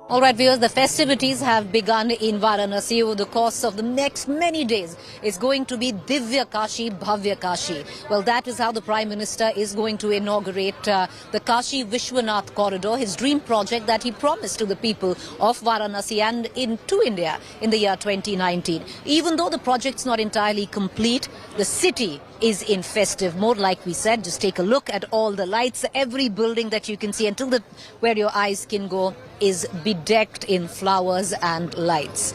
All right, viewers, the festivities have begun in Varanasi over the course of the next many days. It's going to be Divya Kashi, Bhavya Kashi. Well, that is how the Prime Minister is going to inaugurate the Kashi Vishwanath Corridor, his dream project that he promised to the people of Varanasi and to India in the year 2019. Even though the project's not entirely complete, the city is in festive mode. Like we said, just take a look at all the lights. Every building that you can see until where your eyes can go is bedecked in flowers and lights.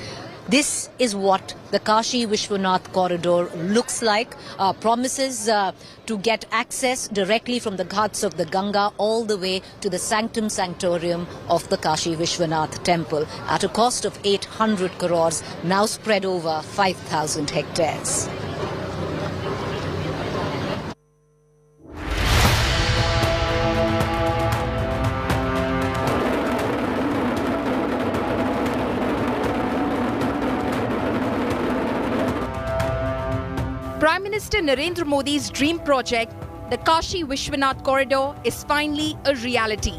This is what the Kashi Vishwanath Corridor looks like. Promises to get access directly from the ghats of the Ganga all the way to the Sanctum Sanctorium of the Kashi Vishwanath Temple at a cost of 800 crores, now spread over 5,000 hectares. Prime Minister Narendra Modi's dream project, the Kashi Vishwanath Corridor, is finally a reality.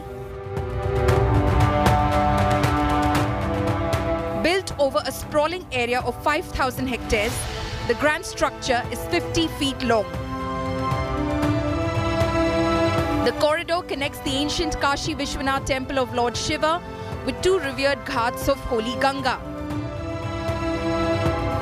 Built over a sprawling area of 5,000 hectares, the grand structure is 50 feet long. The corridor connects the ancient Kashi Vishwanath Temple of Lord Shiva with two revered ghats of holy Ganga.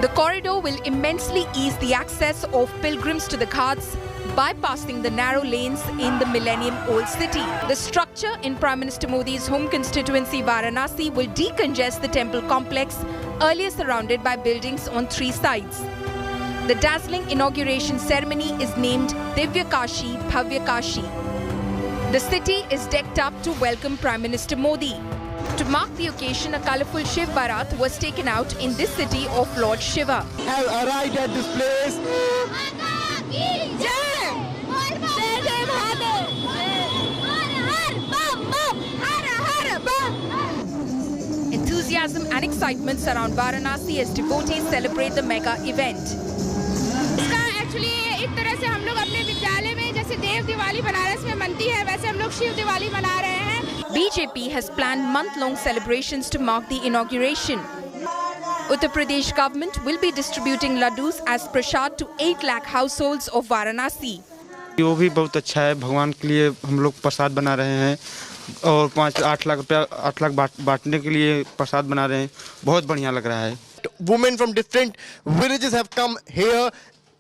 The corridor will immensely ease the access of pilgrims to the ghats, bypassing the narrow lanes in the millennium-old city. The structure in Prime Minister Modi's home constituency Varanasi will decongest the temple complex, earlier surrounded by buildings on three sides. The dazzling inauguration ceremony is named Divya Kashi, Bhavya Kashi. The city is decked up to welcome Prime Minister Modi. To mark the occasion, a colourful Shiv Barat was taken out in this city of Lord Shiva. Have arrived at this place. Enthusiasm and excitement surround Varanasi as devotees celebrate the mega event. Actually, एक तरह से हम लोग अपने विद्यालय में जैसे देव दिवाली बनारस में मनती है, वैसे हम लोग शिव दिवाली मना रहे हैं. BJP has planned month-long celebrations to mark the inauguration. Uttar Pradesh government will be distributing laddus as prasad to 8 lakh households of Varanasi. वो भी बहुत अच्छा है. भगवान के लिए हम लोग प्रसाद बना रहे हैं और 8 लाख रुपया 8 लाख बांटने के लिए प्रसाद बना रहे हैं. बहुत बढ़िया लग रहा है. Women from different villages have come here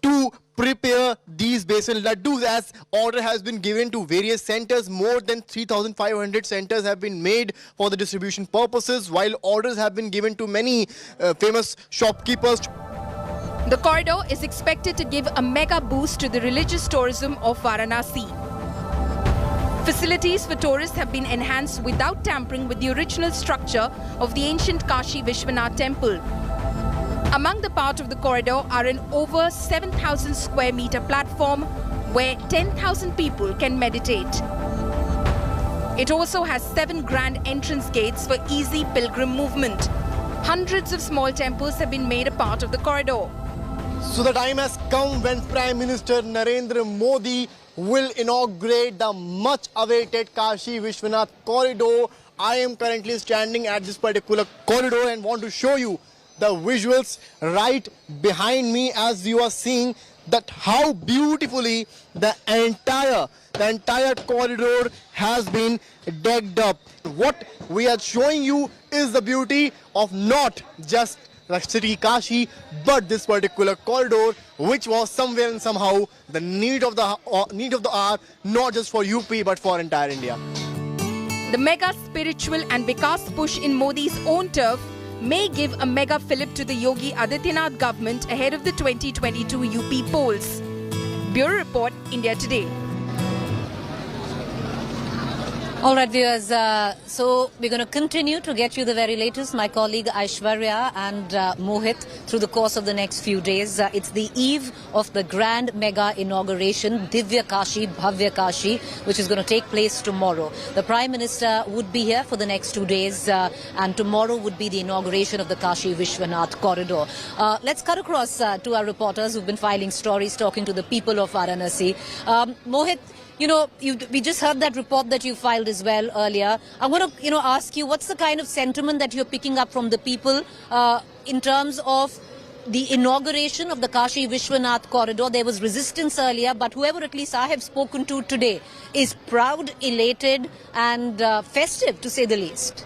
to prepare these besan laddus as order has been given to various centers. More than 3,500 centers have been made for the distribution purposes, while orders have been given to many famous shopkeepers. The corridor is expected to give a mega boost to the religious tourism of Varanasi. Facilities for tourists have been enhanced without tampering with the original structure of the ancient Kashi Vishwanath Temple. Among the part of the corridor are an over 7,000 square meter platform where 10,000 people can meditate. It also has 7 grand entrance gates for easy pilgrim movement. Hundreds of small temples have been made a part of the corridor. So the time has come when Prime Minister Narendra Modi will inaugurate the much awaited Kashi Vishwanath Corridor. I am currently standing at this particular corridor and want to show you the visuals right behind me as you are seeing that how beautifully the entire corridor has been decked up. What we are showing you is the beauty of not just the city Kashi but this particular corridor, which was somewhere and somehow the need of the hour, not just for UP but for entire India. The mega spiritual and Vikas push in Modi's own turf may give a mega fillip to the Yogi Adityanath government ahead of the 2022 UP polls. Bureau Report, India Today. All right, viewers, so we're going to continue to get you the very latest. My colleague Aishwarya and Mohit through the course of the next few days. It's the eve of the grand mega inauguration, Divya Kashi, Bhavya Kashi, which is going to take place tomorrow. The Prime Minister would be here for the next 2 days and tomorrow would be the inauguration of the Kashi Vishwanath Corridor. Let's cut across to our reporters who've been filing stories, talking to the people of Varanasi. Mohit, we just heard that report that you filed as well earlier. I want to, ask you, what's the kind of sentiment that you're picking up from the people in terms of the inauguration of the Kashi Vishwanath corridor? There was resistance earlier, but whoever at least I have spoken to today is proud, elated and festive, to say the least.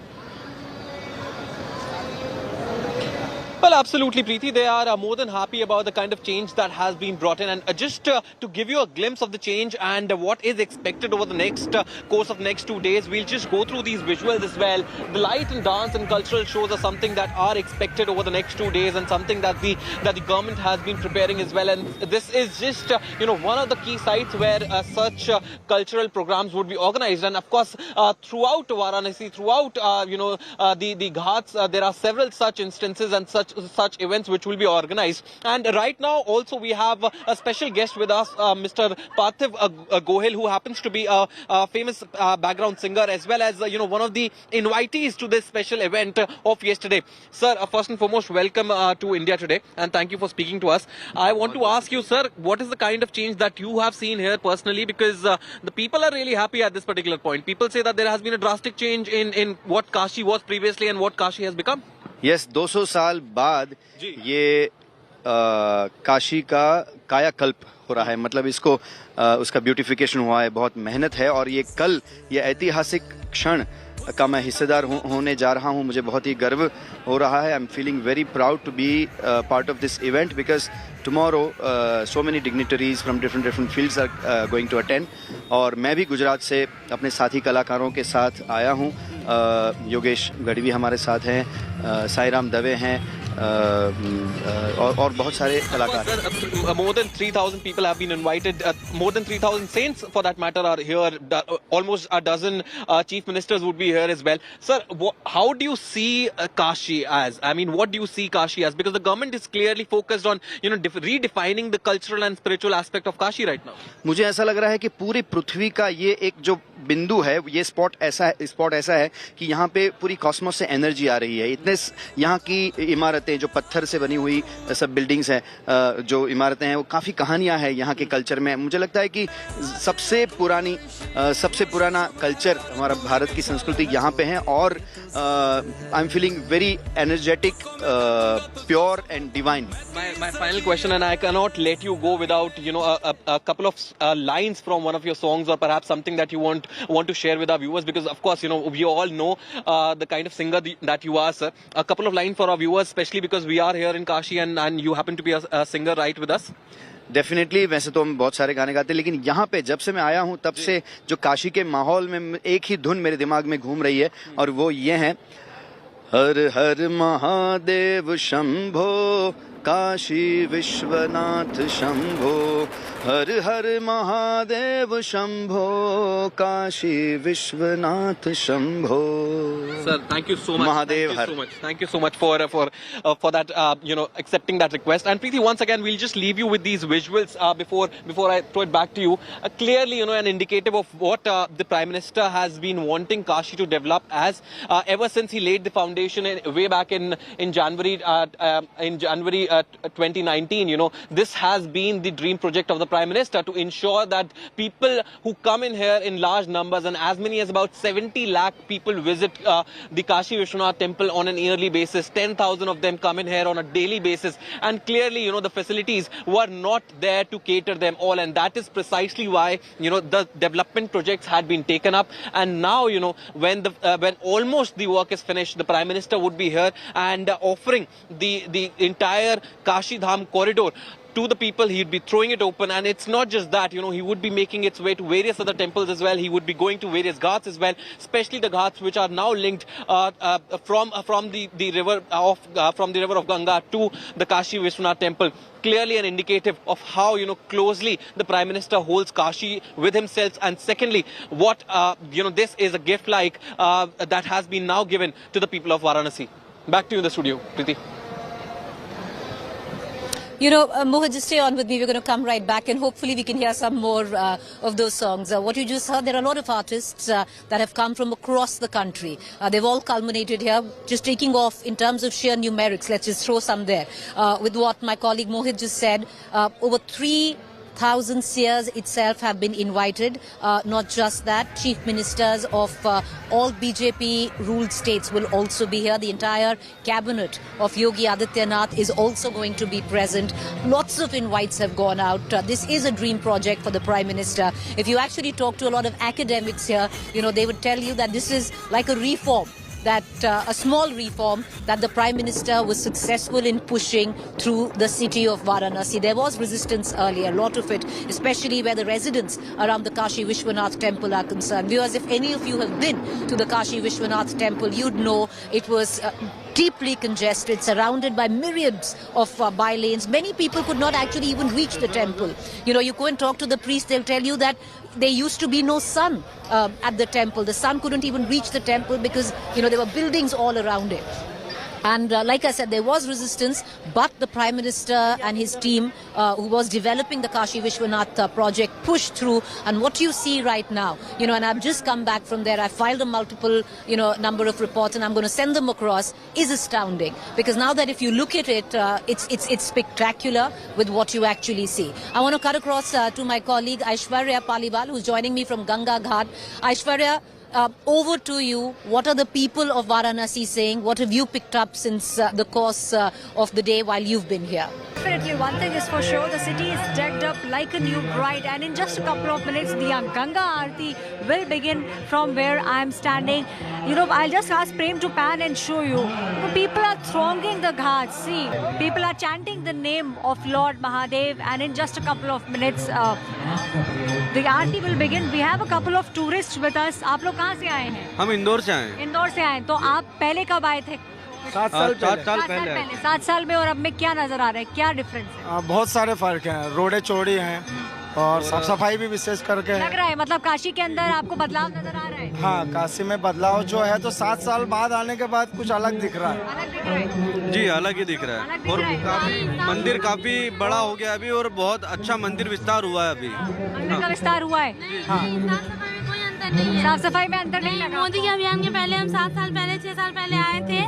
Well, absolutely, Preeti. They are more than happy about the kind of change that has been brought in. And just to give you a glimpse of the change and what is expected over the next course of next 2 days, we'll just go through these visuals as well. The light and dance and cultural shows are something that are expected over the next 2 days and something that the government has been preparing as well. And this is just, one of the key sites where such cultural programs would be organized. And of course, throughout Varanasi, throughout, the Ghats, there are several such instances and such events which will be organized. And right now also we have a special guest with us, Mr. Parthiv Gohil, who happens to be a famous background singer as well as one of the invitees to this special event of yesterday. Sir, first and foremost, welcome to India Today and thank you for speaking to us. I want to ask you, sir, what is the kind of change that you have seen here personally, because the people are really happy at this particular point. People say that there has been a drastic change in what Kashi was previously and what Kashi has become. Yes 200 साल बाद ये काशी का कायाकल्प हो रहा है, मतलब इसको उसका ब्यूटिफिकेशन हुआ है, बहुत मेहनत है और ये ऐतिहासिक क्षण का मैं हिस्सेदार होने जा रहा हूँ. मुझे बहुत ही गर्व हो रहा है. I am feeling very proud to be part of this event because tomorrow so many dignitaries from different fields are going to attend. और मैं भी गुजरात से अपने साथी कलाकारों के साथ आया हूँ. योगेश गढ़वी हमारे साथ हैं, साईराम दवे हैं और बहुत सारे कलाकार. More than 3,000 people have been invited. More than 3,000 saints, for that matter, are here. Almost a dozen chief ministers would be here as well. Sir, how do you see Kashi as? I mean, what do you see Kashi as? Because the government is clearly focused on, redefining the cultural and spiritual aspect of Kashi right now. मुझे ऐसा लग रहा है कि पूरी पृथ्वी का ये एक जो बिंदु है, ये स्पॉट ऐसा है कि यहाँ पे पूरी कॉस्मोस से एनर्जी आ रही है. इतने यहाँ की इमारतें जो पत्थर से बनी हुई सब बिल्डिंग्स हैं, जो इमारतें हैं, वो काफ़ी कहानियाँ हैं यहाँ के कल्चर में. मुझे लगता है कि सबसे पुराना कल्चर हमारा भारत की संस्कृति यहाँ पे है और आई am feeling very energetic, pure and divine. My final question, and I cannot let you go without a couple of lines from one of your songs or perhaps something that you want to share with our viewers, because of course we all know the kind of singer that you are, sir. A couple of lines for our viewers, especially because we are here in Kashi and you happen to be a singer right with us. Definitely, वैसे तो हम बहुत सारे गाने गाते हैं, लेकिन यहाँ पे जब से मैं आया हूँ तब से जो काशी के माहौल में एक ही धुन मेरे दिमाग में घूम रही है और वो ये है, हर हर महादेव शंभो काशी विश्वनाथ शंभो, हर हर Mahadev Shambho Kashi Vishwanath Shambho. Sir, thank you so much. Mahadev Har. Thank you so much for that, accepting that request. And Preeti, once again, we'll just leave you with these visuals before I throw it back to you. Clearly, an indicative of what the Prime Minister has been wanting Kashi to develop as ever since he laid the foundation way back in January 2019. This has been the dream project of the Prime Minister, to ensure that people who come in here in large numbers, and as many as about 70 lakh people visit the Kashi Vishwanath temple on an yearly basis. 10,000 of them come in here on a daily basis, and clearly the facilities were not there to cater them all, and that is precisely why the development projects had been taken up. And now when almost the work is finished, the Prime Minister would be here and offering the entire Kashi Dham corridor to the people. He'd be throwing it open, and it's not just that, he would be making its way to various other temples as well. He would be going to various ghats as well, especially the ghats which are now linked from the river of Ganga to the Kashi Vishwanath temple. Clearly an indicative of how closely the Prime Minister holds Kashi with himself, and secondly, what this is a gift like that has been now given to the people of Varanasi. Back to you in the studio, Preeti. Mohit, just stay on with me. We're going to come right back and hopefully we can hear some more of those songs. What you just heard, there are a lot of artists that have come from across the country. They've all culminated here. Just taking off in terms of sheer numerics, let's just throw some there. With what my colleague Mohit just said, over 3 1,000 seers itself have been invited. Not just that, chief ministers of all BJP ruled states will also be here. The entire cabinet of Yogi Adityanath is also going to be present. Lots of invites have gone out. This is a dream project for the Prime Minister. If you actually talk to a lot of academics here, they would tell you that this is like a reform, that a small reform that the Prime Minister was successful in pushing through the city of Varanasi. There was resistance earlier, a lot of it, especially where the residents around the Kashi Vishwanath temple are concerned. Viewers, if any of you have been to the Kashi Vishwanath temple, you'd know it was deeply congested, surrounded by myriads of by-lanes. Many people could not actually even reach the temple. You go and talk to the priest, they'll tell you that there used to be no sun at the temple. The sun couldn't even reach the temple because, there were buildings all around it. And like I said, there was resistance, but the Prime Minister and his team, who was developing the Kashi Vishwanath project, pushed through. And what you see right now, and I've just come back from there, I filed a multiple, number of reports, and I'm going to send them across, is astounding. Because now that if you look at it, it's spectacular with what you actually see. I want to cut across to my colleague Aishwarya Paliwal, who's joining me from Ganga Ghat. Aishwarya, over to you. What are the people of Varanasi saying? What have you picked up since the course of the day while you've been here? Definitely, one thing is for sure, the city is decked up like a new bride, and in just a couple of minutes, the Ganga Aarti will begin from where I am standing. I'll just ask Prem to pan and show you. People are thronging the ghats. See, people are chanting the name of Lord Mahadev, and in just a couple of minutes, the Aarti will begin. We have a couple of tourists with us. आप लोग कहाँ से आए हैं? हम इंदौर से आए हैं। इंदौर से आए। तो आप पहले कब आए थे? 7 साल पहले। 7 साल में, और अब में क्या नजर आ रहा है? क्या डिफरेंस है? बहुत सारे फर्क हैं। रोडें चौड़ी हैं और साफ सफाई भी विशेष करके लग रहा है। मतलब काशी के अंदर आपको बदलाव नजर आ रहा है? हाँ, काशी में बदलाव जो है तो 7 साल बाद आने के बाद कुछ अलग दिख रहा है। अलग दिख रहा है? जी, अलग ही दिख रहा है। और मंदिर काफी बड़ा हो गया अभी, और बहुत अच्छा मंदिर विस्तार हुआ है अभी। मंदिर का विस्तार हुआ है? साफ सफाई में अंतर नहीं लगा? मोदी के अभियान के पहले हम 7 साल पहले 6 साल पहले आए थे,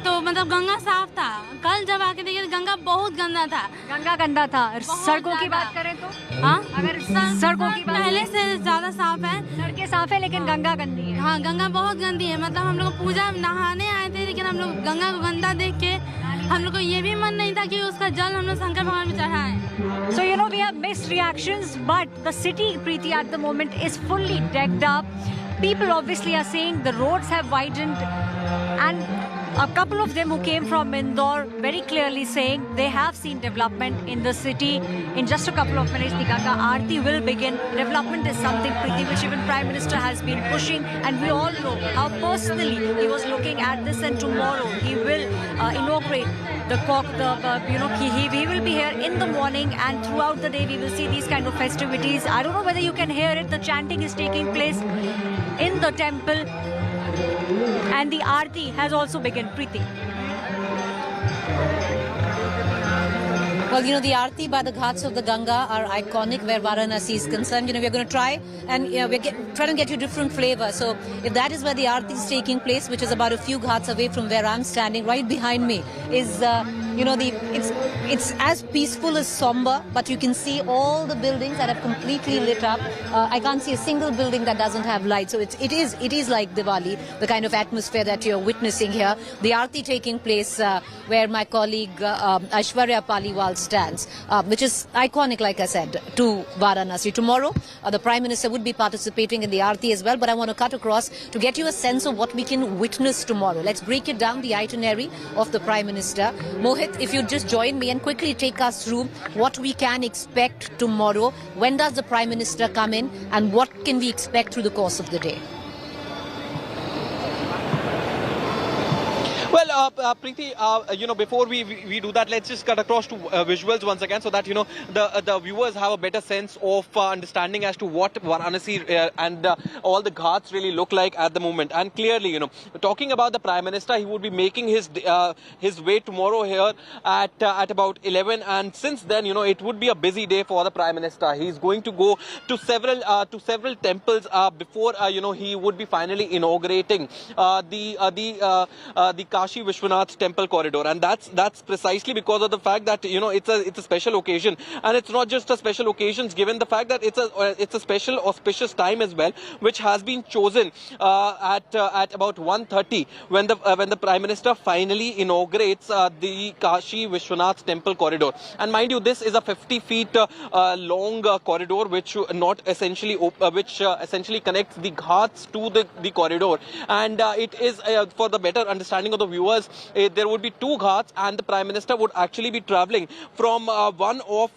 तो मतलब गंगा साफ था। कल जब आके देखिए गंगा बहुत गंदा था। गंगा गंदा था। सड़कों की बात करें तो? हाँ, अगर सड़कों की बात पहले से ज्यादा साफ है। सड़कें साफ है लेकिन गंगा गंदी है। हाँ, गंगा बहुत गंदी है। मतलब हम लोग पूजा नहाने आए थे, लेकिन हम लोग गंगा को गंदा देख के हम लोग को ये भी मन नहीं था कि उसका जल हम लोग शंकर भगवान में चढ़ाएं। So we have mixed reactions, but the city, Preeti, at the moment is fully decked up. People obviously are saying the roads have widened, and a couple of them who came from Indore very clearly saying they have seen development in the city. In just a couple of minutes, the Ganga Aarti will begin. Development is something, Preeti, which even Prime Minister has been pushing, and we all know how personally he was looking at this. And tomorrow he will inaugurate the he will be here in the morning, and throughout the day we will see these kind of festivities. I don't know whether you can hear it. The chanting is taking place in the temple, and the Aarti has also begun, Preeti. Well, the Aarti by the ghats of the Ganga are iconic where Varanasi is concerned. We're going to try and we're trying to get you different flavor. So if that is where the Aarti is taking place, which is about a few ghats away from where I'm standing, right behind me is, it's as peaceful as somber, but you can see all the buildings that have completely lit up. I can't see a single building that doesn't have light. So it is like Diwali, the kind of atmosphere that you're witnessing here. The Aarti taking place where my colleague Aishwarya Paliwal stands, which is iconic, like I said, to Varanasi. Tomorrow, the Prime Minister would be participating in the Aarti as well, but I want to cut across to get you a sense of what we can witness tomorrow. Let's break it down, the itinerary of the Prime Minister. Mohit, if you just join me and quickly take us through what we can expect tomorrow. When does the Prime Minister come in, and what can we expect through the course of the day? Well, Preeti, before we do that, let's just cut across to visuals once again, so that the viewers have a better sense of understanding as to what Varanasi and all the ghats really look like at the moment. And clearly, talking about the Prime Minister, he would be making his way tomorrow here at about 11. And since then, it would be a busy day for the Prime Minister. He's going to go to several temples before he would be finally inaugurating the Kashi Vishwanath Temple corridor, and that's precisely because of the fact that it's a special occasion, and it's not just a special occasion given the fact that it's a special auspicious time as well, which has been chosen at about 1:30 when the Prime Minister finally inaugurates the Kashi Vishwanath Temple corridor. And mind you, this is a 50 feet long corridor which essentially connects the ghats to the corridor, and it is for the better understanding of the viewers, there would be two ghats, and the Prime Minister would actually be travelling from one of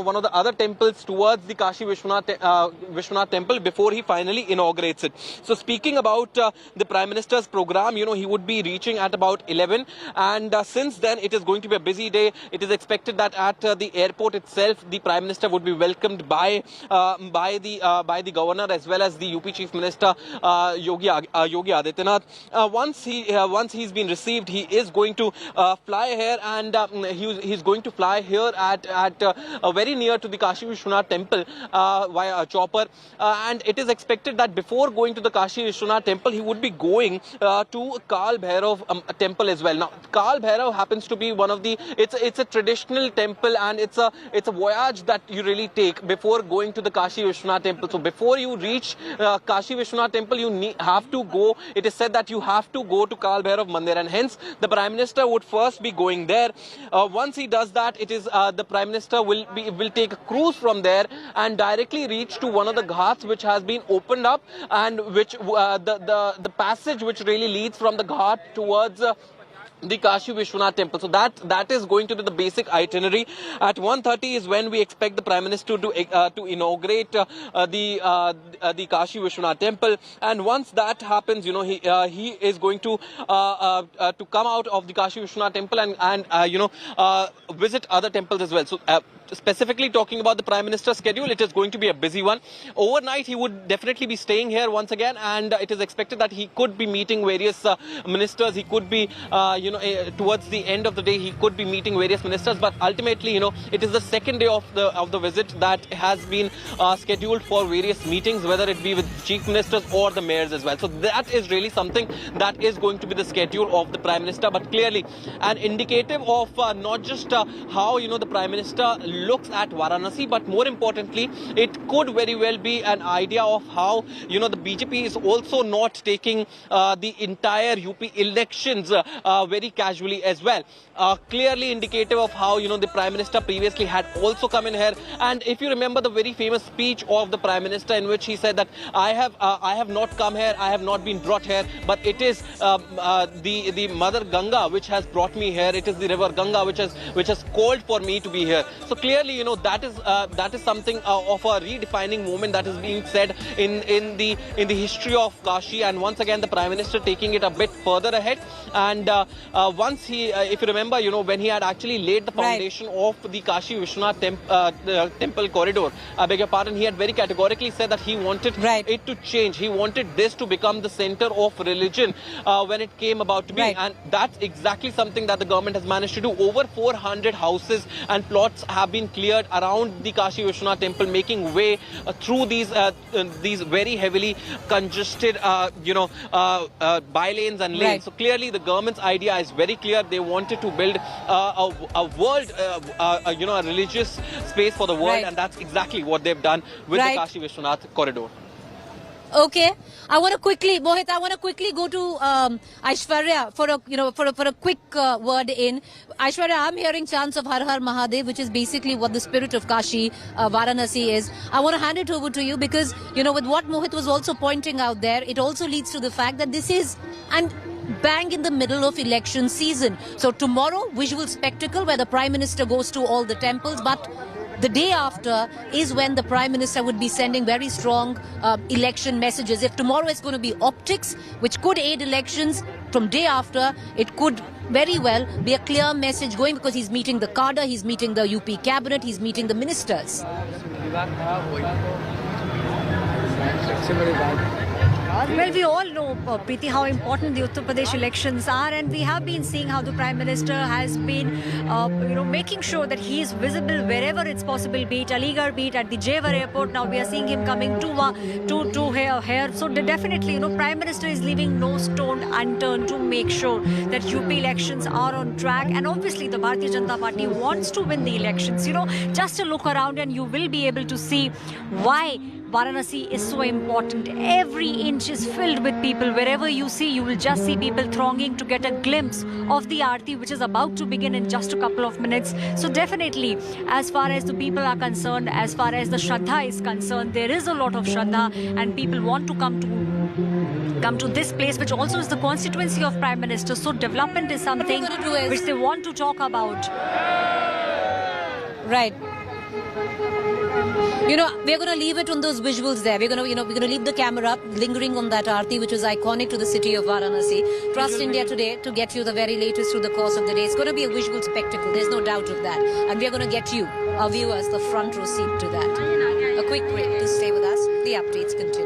one of the other temples towards the Kashi Vishwanath Temple before he finally inaugurates it. So speaking about the Prime Minister's program, he would be reaching at about 11, and since then it is going to be a busy day. It is expected that at the airport itself, the Prime Minister would be welcomed by the governor as well as the UP Chief Minister Yogi Adityanath. Once he's been received, he is going to fly here, and he's going to fly here at very near to the Kashi Vishwanath Temple via a chopper, and it is expected that before going to the Kashi Vishwanath Temple, he would be going to Kal Bhairav Temple as well. Now, Kal Bhairav happens to be one of the it's a traditional temple, and it's a voyage that you really take before going to the Kashi Vishwanath Temple. So before you reach Kashi Vishwanath Temple, you have to go. It is said that you have to go to Kal Bhairav Mandir, and hence the Prime Minister would first be going there. Once he does that, it is the Prime Minister will take a cruise from there and directly reach to one of the ghats which has been opened up, and which the passage which really leads from the ghat towards the Kashi Vishwanath Temple. So that is going to be the basic itinerary. At 1:30 is when we expect the Prime Minister to inaugurate the Kashi Vishwanath Temple, and once that happens, he is going to come out of the Kashi Vishwanath Temple and visit other temples as well. So specifically talking about the Prime Minister's schedule, it is going to be a busy one. Overnight, he would definitely be staying here once again, and it is expected that he could be meeting various ministers. He could be, towards the end of the day, he could be meeting various ministers. But ultimately, it is the second day of the visit that has been scheduled for various meetings, whether it be with chief ministers or the mayors as well. So that is really something that is going to be the schedule of the Prime Minister, but clearly an indicative of not just how the Prime Minister looks at Varanasi, but more importantly, it could very well be an idea of how the BJP is also not taking the entire UP elections very casually as well. Clearly indicative of how the Prime Minister previously had also come in here, and if you remember the very famous speech of the Prime Minister in which he said that I have not come here, I have not been brought here, but it is the Mother Ganga which has brought me here. It is the river Ganga which has called for me to be here. So clearly, that is something of a redefining moment that is being said in the history of Kashi, and once again the Prime Minister taking it a bit further ahead. And once he, if you remember, when he had actually laid the foundation of the Kashi Vishwanath Temple corridor, I beg your pardon, he had very categorically said that he wanted it to change. He wanted this to become the center of religion when it came about to be, and that's exactly something that the government has managed to do. Over 400 houses and plots have been cleared around the Kashi Vishwanath Temple, making way through these very heavily congested bylanes and lanes. So clearly the government's idea is very clear. They wanted to build a world, a religious space for the world, and that's exactly what they've done with the Kashi Vishwanath corridor. Okay, I want to quickly, Mohit, go to Aishwarya for a quick word in. Aishwarya, I'm hearing chants of Har Har Mahadev, which is basically what the spirit of Kashi, Varanasi is. I want to hand it over to you because, with what Mohit was also pointing out there, it also leads to the fact that this is bang in the middle of election season. So tomorrow, visual spectacle where the Prime Minister goes to all the temples, but the day after is when the Prime Minister would be sending very strong election messages. If tomorrow is going to be optics, which could aid elections, from day after, it could very well be a clear message going, because he's meeting the cadre, he's meeting the UP cabinet, he's meeting the ministers. Well, we all know, Preeti, how important the Uttar Pradesh elections are, and we have been seeing how the Prime Minister has been, making sure that he is visible wherever it's possible, be it Aligarh, be it at the Jewar airport. Now we are seeing him coming to here. So definitely, Prime Minister is leaving no stone unturned to make sure that UP elections are on track. And obviously, the Bharatiya Janata Party wants to win the elections. Just a look around and you will be able to see why Varanasi is so important. Every inch is filled with people. Wherever you see, you will just see people thronging to get a glimpse of the Aarti, which is about to begin in just a couple of minutes. So definitely, as far as the people are concerned, as far as the Shraddha is concerned, there is a lot of Shraddha, and people want to come to this place, which also is the constituency of Prime Minister. So development is something which they want to talk about. Right. We're going to leave it on those visuals there. We're going to leave the camera up, lingering on that Aarti, which is iconic to the city of Varanasi. Trust India Today to get you the very latest through the course of the day. It's going to be a visual spectacle. There's no doubt of that. And we're going to get you, our viewers, the front row seat to that. A quick break to stay with us. The updates continue.